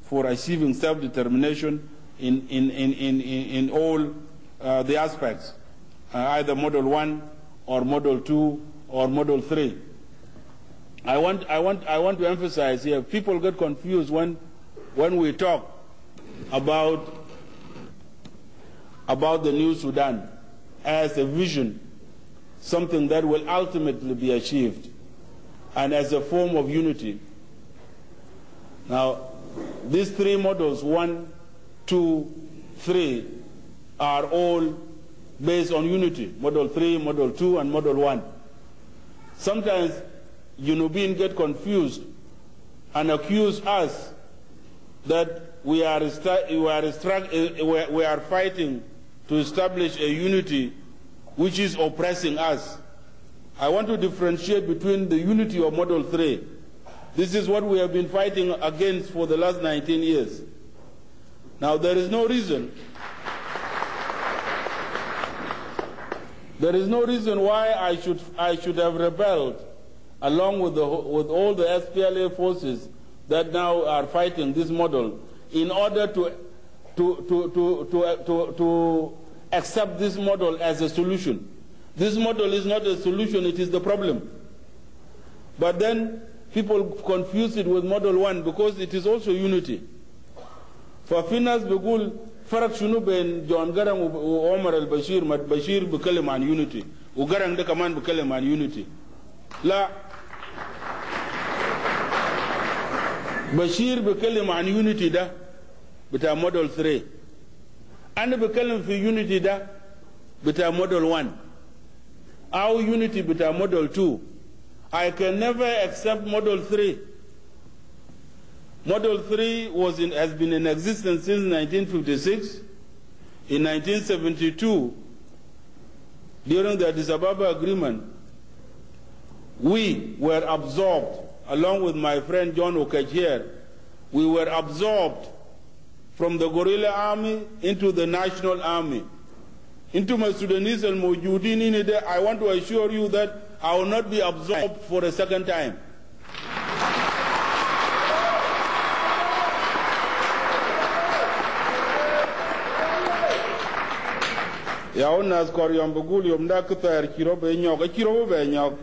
for achieving self-determination in all the aspects, either Model 1 or Model 2 or Model 3. I want to emphasize here, people get confused when we talk about the new Sudan as a vision, something that will ultimately be achieved, and as a form of unity. Now, these three models, 1, 2, 3, are all based on unity. Model 3, Model 2, and Model 1. Sometimes Junubin get confused and accuse us that we are fighting to establish a unity which is oppressing us. I want to differentiate between the unity of Model 3. This is what we have been fighting against for the last 19 years. Now, there is no reason why I should have rebelled along with all the SPLA forces that now are fighting this model in order to accept this model as a solution. This model is not a solution, it is the problem. But then people confuse it with Model 1 because it is also unity. For Finas Begul, Farak Shunu ben John Garang Omar al-Bashir, Mat Bashir Bukalim and unity. Ugarang de Kaman Bukalim and unity. La Bashir Bukalim and unity da, but a Model 3. And Bukalim for unity da, but a Model 1. Our unity but a Model 2. I can never accept Model 3. Model 3 has been in existence since 1956. In 1972, during the Addis Ababa Agreement, we were absorbed, along with my friend John Okajir, we were absorbed from the guerrilla army into the national army. Into my Sudanese and Mujudin, I want to assure you that I will not be absorbed for a second time. Yaonas Koryam Bugulium Nakata Kirobe Nyok, a Kirobe Nyok.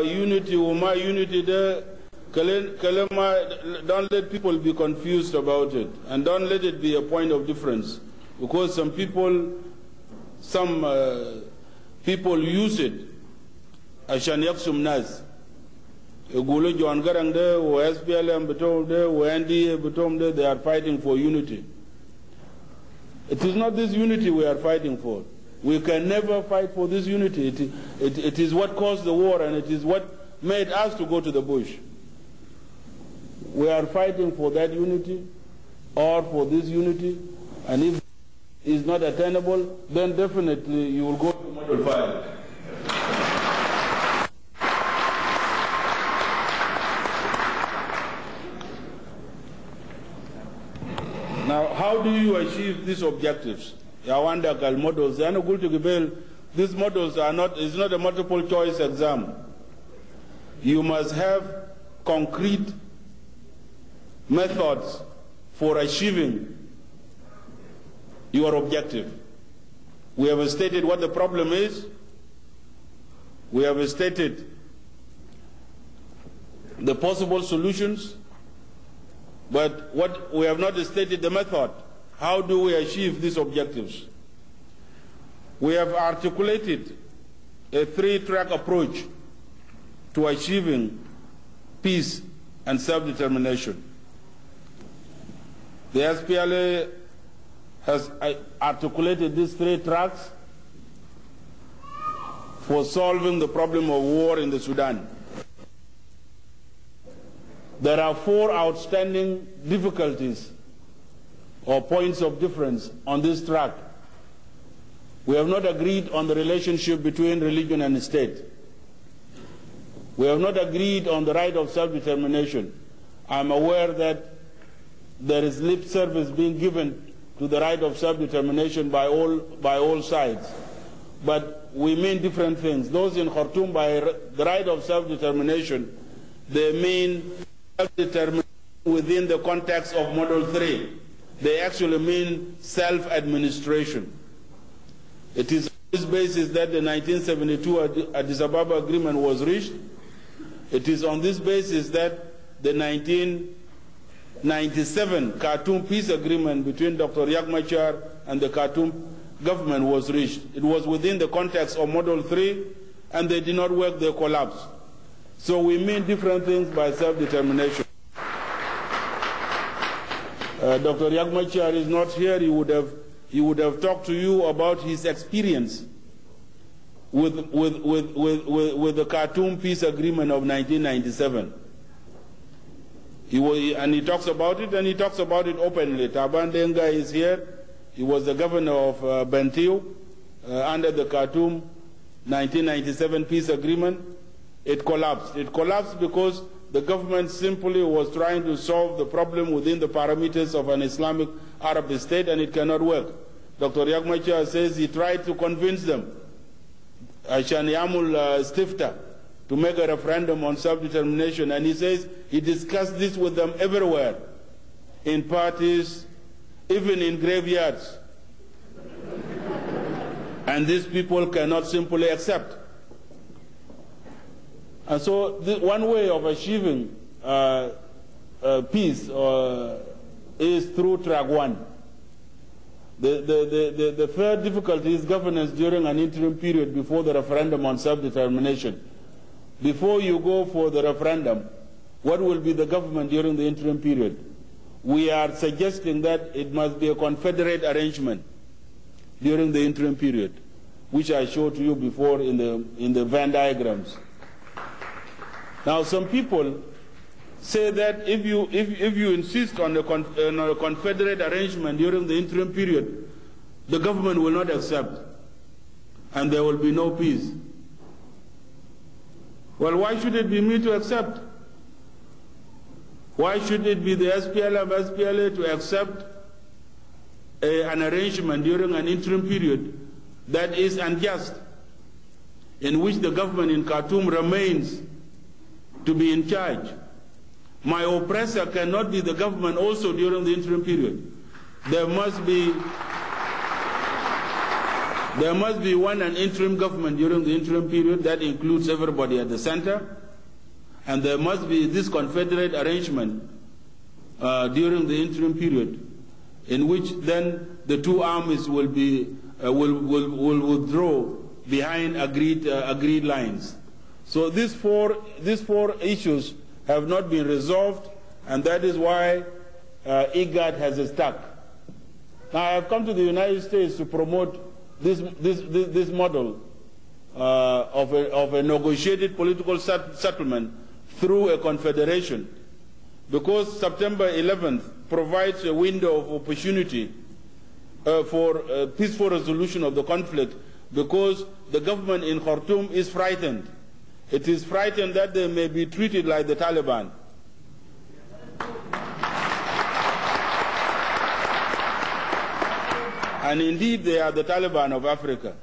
Unity, Uma unity there, don't let people be confused about it, and don't let it be a point of difference, because some people use it as an nas. Gulo John Garang there, or SPLM betom there, or NDA betom there, they are fighting for unity. It is not this unity we are fighting for. We can never fight for this unity. It is what caused the war, and it is what made us to go to the bush. We are fighting for that unity, or for this unity, and if it is not attainable, then definitely you will go to Model 5. Now, how do you achieve these objectives? Yawanda models, these models are not, it's not a multiple choice exam. You must have concrete methods for achieving your objective. We have stated what the problem is. We have stated the possible solutions, but what we have not stated the method. How do we achieve these objectives? We have articulated a three-track approach to achieving peace and self-determination. The SPLA has articulated these three tracks for solving the problem of war in the Sudan. There are four outstanding difficulties or points of difference on this track. We have not agreed on the relationship between religion and state. We have not agreed on the right of self-determination. I'm aware that there is lip service being given to the right of self-determination by all sides. But we mean different things. Those in Khartoum, by the right of self-determination, they mean self-determination within the context of Model 3. They actually mean self-administration. It is on this basis that the 1972 Addis Ababa Agreement was reached. It is on this basis that the 1997 Khartoum Peace Agreement between Dr. Riek Machar and the Khartoum government was reached. It was within the context of Model 3, and they did not work, they collapsed. So we mean different things by self-determination. Dr. Riek Machar is not here. He would have talked to you about his experience with the Khartoum Peace Agreement of 1997. He talks about it, and he talks about it openly. Taban Denga is here. He was the governor of Bentiu under the Khartoum 1997 Peace Agreement. It collapsed. It collapsed because the government simply was trying to solve the problem within the parameters of an Islamic Arab state, and it cannot work. Dr. Riek Machar says he tried to convince them, Shaniyamul Stifta, to make a referendum on self-determination, and he says he discussed this with them everywhere, in parties, even in graveyards. And these people cannot simply accept. And so one way of achieving peace is through track one. The third difficulty is governance during an interim period before the referendum on self-determination. Before you go for the referendum, what will be the government during the interim period? We are suggesting that it must be a confederate arrangement during the interim period, which I showed to you before in the Venn diagrams. Now, some people say that if you insist on a confederate arrangement during the interim period, the government will not accept, and there will be no peace. Well, why should it be me to accept? Why should it be the SPLA to accept an arrangement during an interim period that is unjust, in which the government in Khartoum remains to be in charge? My oppressor cannot be the government also during the interim period. There must be an interim government during the interim period that includes everybody at the center, and there must be this confederate arrangement during the interim period, in which then the two armies will withdraw behind agreed lines. So these four issues have not been resolved, and that is why IGAD has stuck. Now, I have come to the United States to promote this model of a negotiated political settlement through a confederation, because September 11th provides a window of opportunity for a peaceful resolution of the conflict, because the government in Khartoum is frightened. It is frightened that they may be treated like the Taliban. And indeed, they are the Taliban of Africa.